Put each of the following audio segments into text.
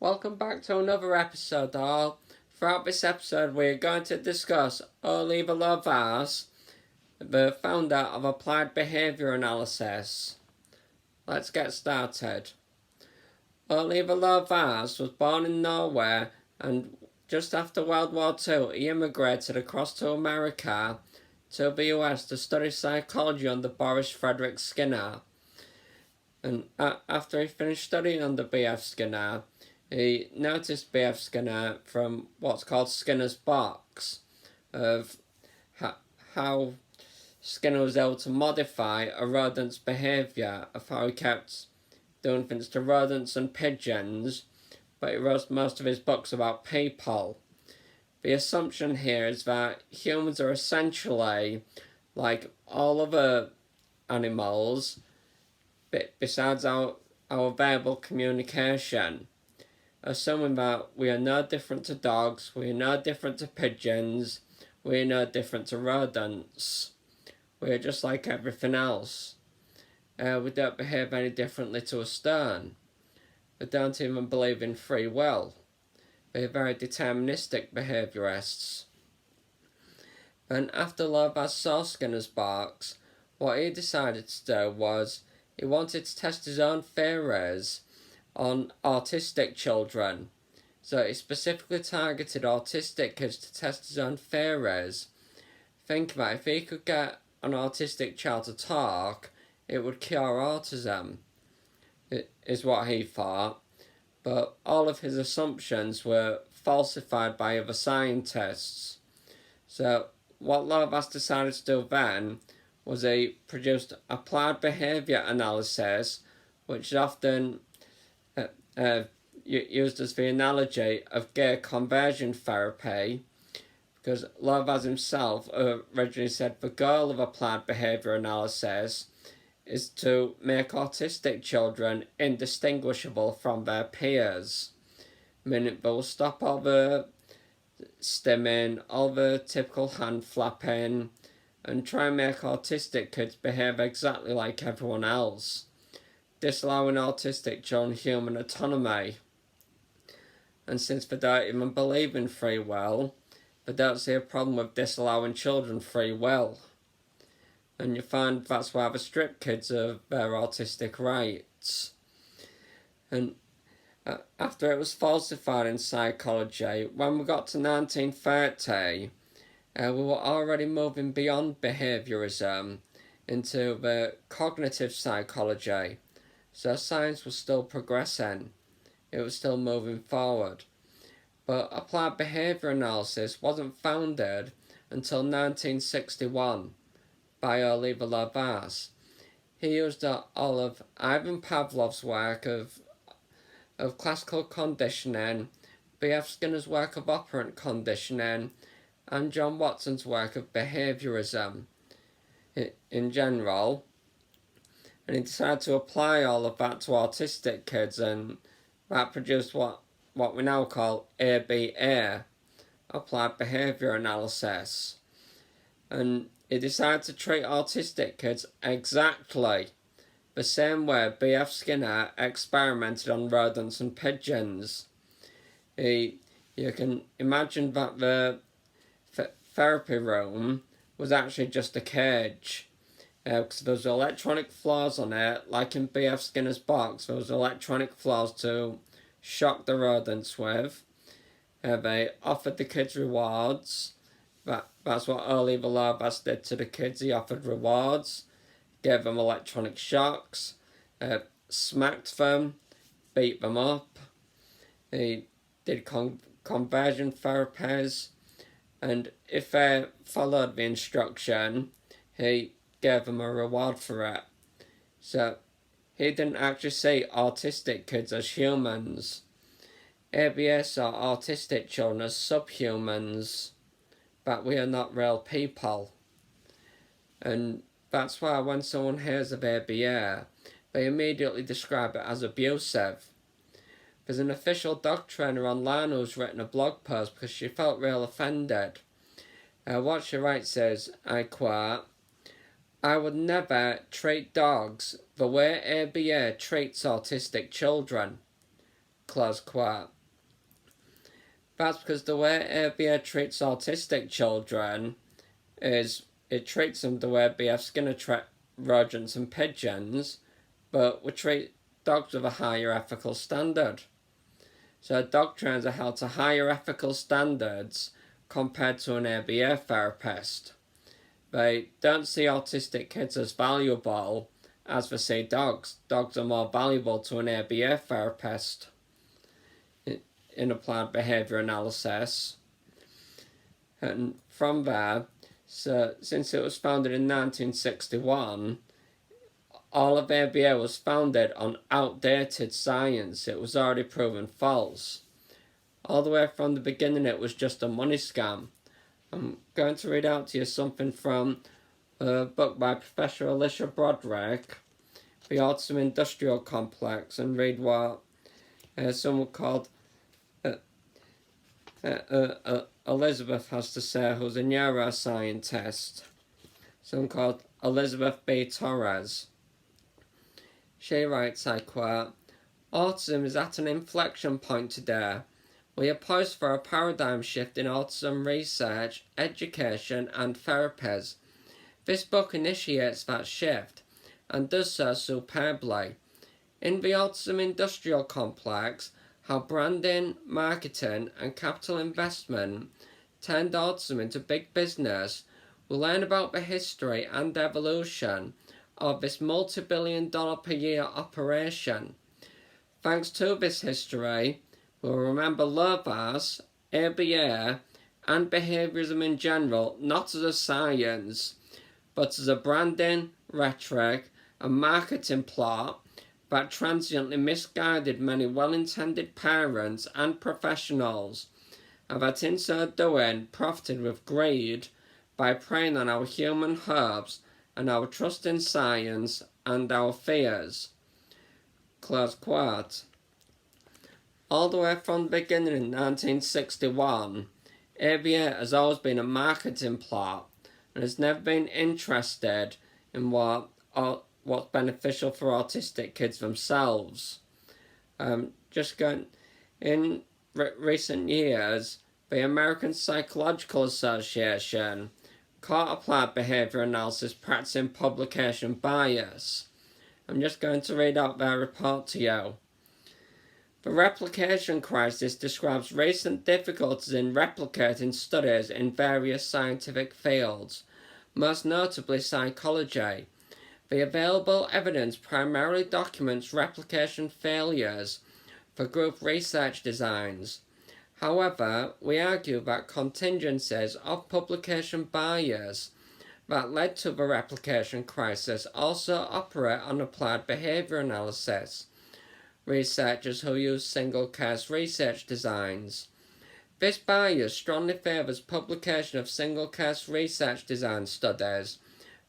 Welcome back to another episode, all. Throughout this episode, we are going to discuss Ole Ivar Lovaas, the founder of Applied Behaviour Analysis. Let's get started. Ole Ivar Lovaas was born in Norway, and just after World War II, he immigrated across to America to the US to study psychology under Boris Frederick Skinner. And after he finished studying under B.F. Skinner, he noticed B.F. Skinner from what's called Skinner's box, of how Skinner was able to modify a rodent's behaviour, of how he kept doing things to rodents and pigeons, but he wrote most of his books about people. The assumption here is that humans are essentially like all other animals, besides our verbal communication, assuming that we are no different to dogs, we are no different to pigeons, we are no different to rodents. We are just like everything else. We don't behave any differently to a stone. We don't even believe in free will. We are very deterministic behaviourists. And after Lovaas saw Skinner's box, what he decided to do was he wanted to test his own theories on autistic children. So he specifically targeted autistic kids to test his own theories. Think about if he could get an autistic child to talk, it would cure autism, is what he thought. But all of his assumptions were falsified by other scientists. So what Lovaas decided to do then was he produced applied behaviour analysis, which is often used as the analogy of gay conversion therapy, because Lovaas himself originally said the goal of applied behaviour analysis is to make autistic children indistinguishable from their peers, meaning they will stop all the stimming, all the typical hand flapping, and try and make autistic kids behave exactly like everyone else, disallowing autistic children human autonomy. And since they don't even believe in free will, they don't see a problem with disallowing children free will. And you find that's why they strip kids of their autistic rights. And after it was falsified in psychology, when we got to 1930, we were already moving beyond behaviourism into the cognitive psychology. So science was still progressing. It was still moving forward. But applied behaviour analysis wasn't founded until 1961 by Ole Ivar Lovaas. He used all of Ivan Pavlov's work of classical conditioning, B.F. Skinner's work of operant conditioning, and John Watson's work of behaviourism in general. And he decided to apply all of that to autistic kids, and that produced what we now call ABA, Applied Behaviour Analysis. And he decided to treat autistic kids exactly the same way B.F. Skinner experimented on rodents and pigeons. You can imagine that the therapy room was actually just a cage, because there was electronic floors on it, like in B.F. Skinner's box. There was electronic floors to shock the rodents with. They offered the kids rewards. That's what Ole Ivar Lovaas did to the kids. He offered rewards, gave them electronic shocks, smacked them, beat them up. He did conversion therapies, and if they followed the instruction, he gave them a reward for it. So he didn't actually see autistic kids as humans. ABA saw autistic children as subhumans, but we are not real people. And that's why when someone hears of ABA, they immediately describe it as abusive. There's an official dog trainer online who's written a blog post because she felt real offended. What she writes is, I quote, "I would never treat dogs the way ABA treats autistic children. Close quote. That's because the way ABA treats autistic children is it treats them the way BF Skinner treats rodents and pigeons, but we treat dogs with a higher ethical standard. So dog trainers are held to higher ethical standards compared to an ABA therapist. They don't see autistic kids as valuable as they see dogs. Dogs are more valuable to an ABA therapist in applied behaviour analysis. And from there, so since it was founded in 1961, all of ABA was founded on outdated science. It was already proven false. All the way from the beginning, it was just a money scam. I'm going to read out to you something from a book by Professor Alicia Broderick, The Autism Industrial Complex, and read what someone called Elizabeth has to say, who's a neuroscientist. Someone called Elizabeth B. Torres. She writes, I quote, "Autism is at an inflection point today. We are poised for a paradigm shift in autism research, education, and therapies. This book initiates that shift, and does so superbly. In the Autism Industrial Complex, how branding, marketing, and capital investment turned autism into big business, we learn about the history and evolution of this multi-billion-dollar per year operation. Thanks to this history, we'll remember Lovaas, ABA, and behaviourism in general not as a science, but as a branding, rhetoric, and marketing plot that transiently misguided many well-intended parents and professionals, and that in so doing profited with greed by preying on our human hopes and our trust in science and our fears." Close quote. All the way from the beginning in 1961, ABA has always been a marketing plot and has never been interested in what's beneficial for autistic kids themselves. In recent years, the American Psychological Association caught applied behaviour analysis practicing publication bias. I'm just going to read out their report to you. The replication crisis describes recent difficulties in replicating studies in various scientific fields, most notably psychology. The available evidence primarily documents replication failures for group research designs. However, we argue that contingencies of publication bias that led to the replication crisis also operate on applied behaviour analysis. Researchers who use single-case research designs. This bias strongly favours publication of single-case research design studies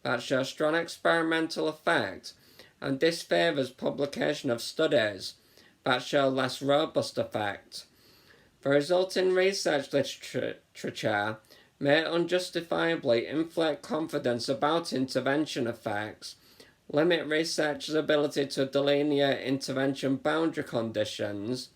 that show strong experimental effect, and disfavours publication of studies that show less robust effect. The resulting research literature may unjustifiably inflate confidence about intervention effects, limit researchers' ability to delineate intervention boundary conditions,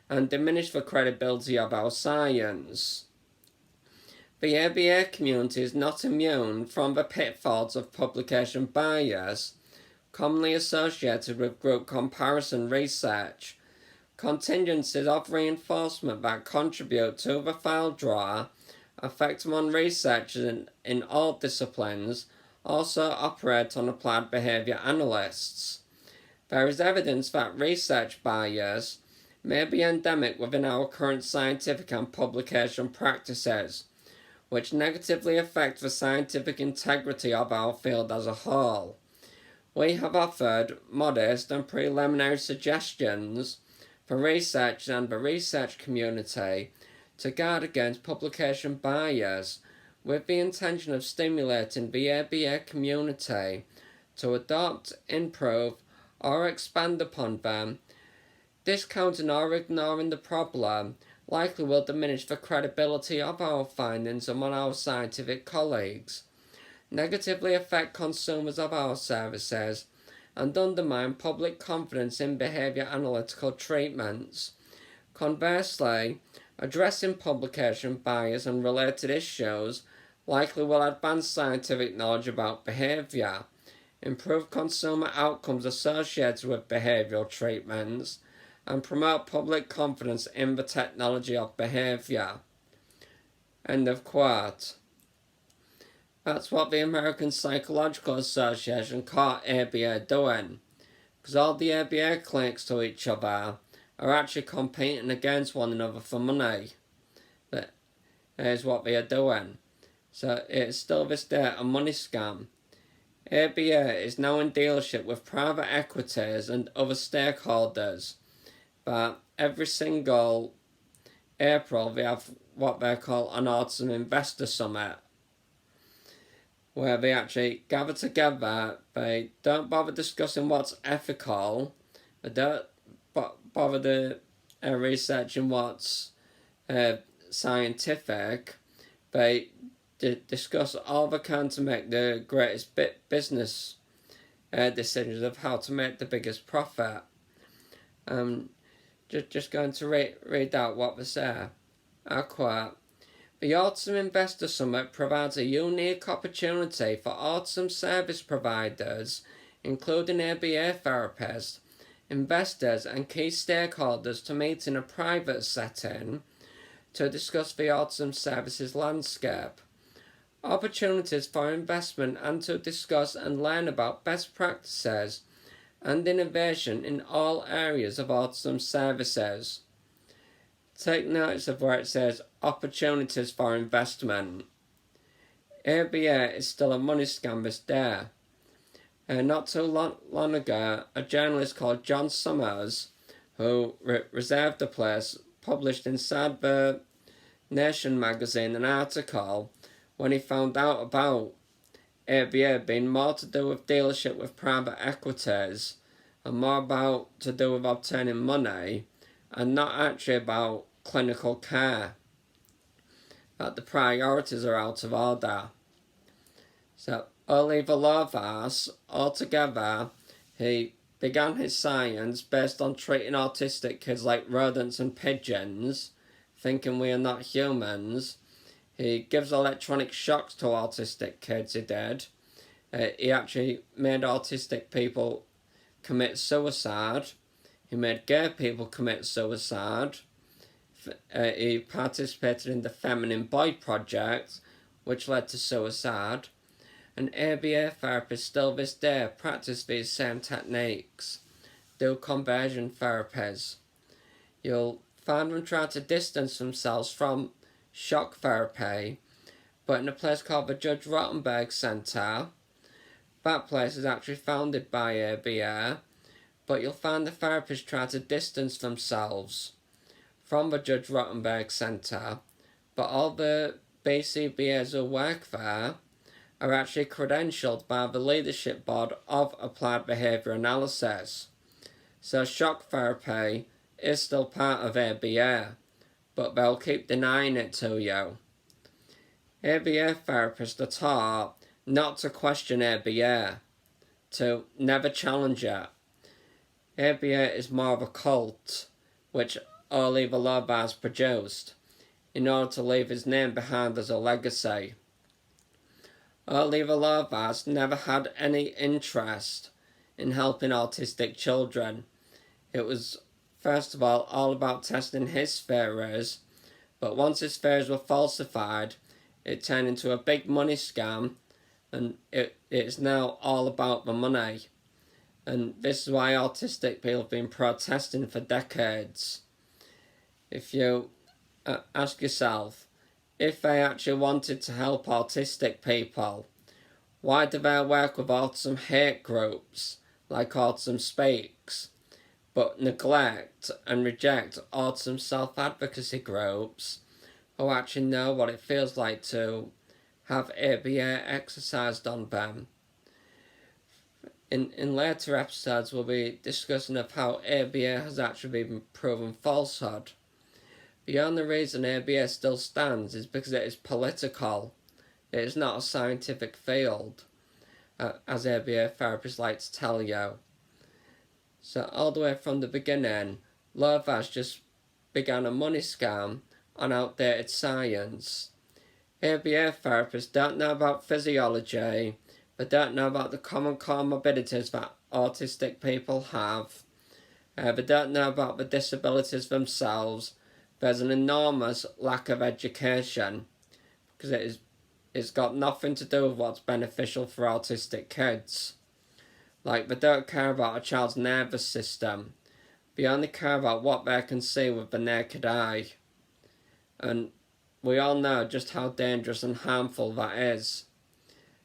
and diminish the credibility of our science. The ABA community is not immune from the pitfalls of publication bias, commonly associated with group comparison research. Contingencies of reinforcement that contribute to the file drawer, effect on researchers in all disciplines, also operate on applied behaviour analysts. There is evidence that research bias may be endemic within our current scientific and publication practices, which negatively affect the scientific integrity of our field as a whole. We have offered modest and preliminary suggestions for researchers and the research community to guard against publication bias, with the intention of stimulating the ABA community to adopt, improve, or expand upon them. Discounting or ignoring the problem likely will diminish the credibility of our findings among our scientific colleagues, negatively affect consumers of our services, and undermine public confidence in behaviour analytical treatments. Conversely, addressing publication bias and related issues likely will advance scientific knowledge about behaviour, improve consumer outcomes associated with behavioural treatments, and promote public confidence in the technology of behaviour. End of quote. That's what the American Psychological Association call ABA doing, because all the ABA clinics to each other are actually competing against one another for money. That is what they are doing. So it's still this day a money scam. ABA is now in dealership with private equities and other stakeholders, but every single April they have what they call an Autism Investor Summit, where they actually gather together. They don't bother discussing what's ethical, they don't bother researching what's scientific. They discuss all they can to make the greatest business decisions of how to make the biggest profit. Just going to read out what they say. I quote, "The Autism Investor Summit provides a unique opportunity for autism service providers, including ABA therapists, investors and key stakeholders to meet in a private setting to discuss the autism services landscape, opportunities for investment and to discuss and learn about best practices and innovation in all areas of autism services." Take notice of where it says opportunities for investment. ABA is still a money scam this day. Not too long ago, a journalist called John Summers, who reserved a place, published inside the Nation magazine an article when he found out about ABA being more to do with dealership with private equities and more about to do with obtaining money and not actually about clinical care. That the priorities are out of order. So Ole Ivar Lovaas, altogether, he began his science based on treating autistic kids like rodents and pigeons, thinking we are not humans. He gives electronic shocks to autistic kids, he did. He actually made autistic people commit suicide. He made gay people commit suicide. He participated in the Feminine Boy Project, which led to suicide. And ABA therapists still this day practice these same techniques, do conversion therapies. You'll find them try to distance themselves from shock therapy, but in a place called the Judge Rottenberg Centre, that place is actually founded by ABA, but you'll find the therapists try to distance themselves from the Judge Rottenberg Centre, but all the BCBAs who work there are actually credentialed by the leadership board of Applied Behaviour Analysis. So shock therapy is still part of ABA, but they'll keep denying it to you. ABA therapists are taught not to question ABA, to never challenge it. ABA is more of a cult, which Ole Ivar Lovaas produced, in order to leave his name behind as a legacy. Ole Ivar Lovaas never had any interest in helping autistic children. It was, first of all about testing his theories, but once his theories were falsified, it turned into a big money scam, and it's now all about the money. And this is why autistic people have been protesting for decades. If you ask yourself, if they actually wanted to help autistic people, why do they work with autism hate groups like Autism Speaks, but neglect and reject autism self-advocacy groups who actually know what it feels like to have ABA exercised on them? In later episodes, we'll be discussing of how ABA has actually been proven falsehood. The only reason ABA still stands is because it is political. It is not a scientific field, as ABA therapists like to tell you. So all the way from the beginning, Lovaas just began a money scam on outdated science. ABA therapists don't know about physiology, but don't know about the common comorbidities that autistic people have. They don't know about the disabilities themselves. There's an enormous lack of education because it's got nothing to do with what's beneficial for autistic kids. Like, they don't care about a child's nervous system. They only care about what they can see with the naked eye. And we all know just how dangerous and harmful that is.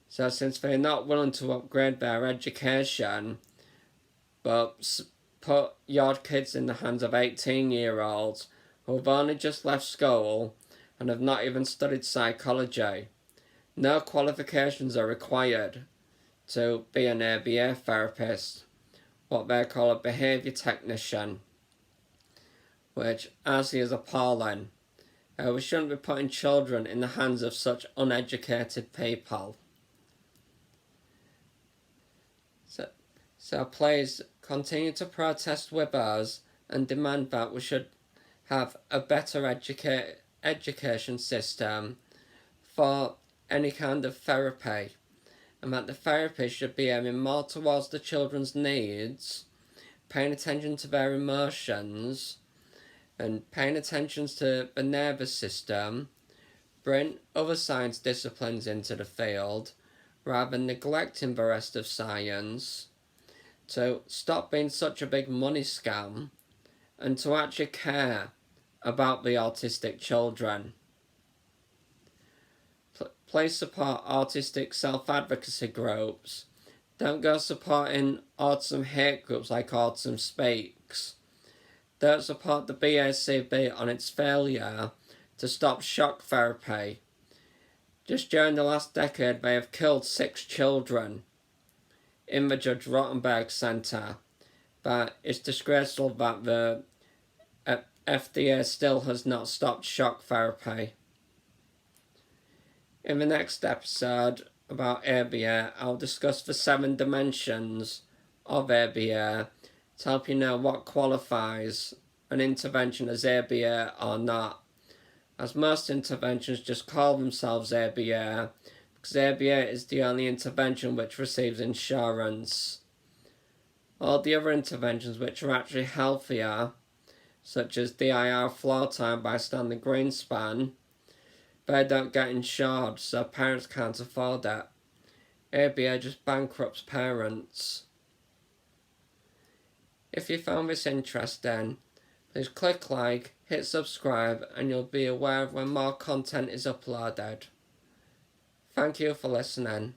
So since they're not willing to upgrade their education, but put your kids in the hands of 18-year-olds who have only just left school and have not even studied psychology, no qualifications are required to be an ABA therapist, what they call a behaviour technician, which honestly is appalling. We shouldn't be putting children in the hands of such uneducated people. So please continue to protest with us and demand that we should have a better education system for any kind of therapy, and that the therapy should be aiming more towards the children's needs, paying attention to their emotions, and paying attention to the nervous system, bring other science disciplines into the field, rather than neglecting the rest of science, to stop being such a big money scam, and to actually care about the autistic children. Please support autistic self-advocacy groups. Don't go supporting autism hate groups like Autism Speaks. Don't support the BACB on its failure to stop shock therapy. Just during the last decade, they have killed 6 children in the Judge Rotenberg Centre. But it's disgraceful that the FDA still has not stopped shock therapy. In the next episode about ABA, I'll discuss the 7 dimensions of ABA to help you know what qualifies an intervention as ABA or not, as most interventions just call themselves ABA because ABA is the only intervention which receives insurance. All the other interventions which are actually healthier, such as DIR floor time by Stanley Greenspan, they don't get insured, so parents can't afford it. ABA just bankrupts parents. If you found this interesting, please click like, hit subscribe, and you'll be aware of when more content is uploaded. Thank you for listening.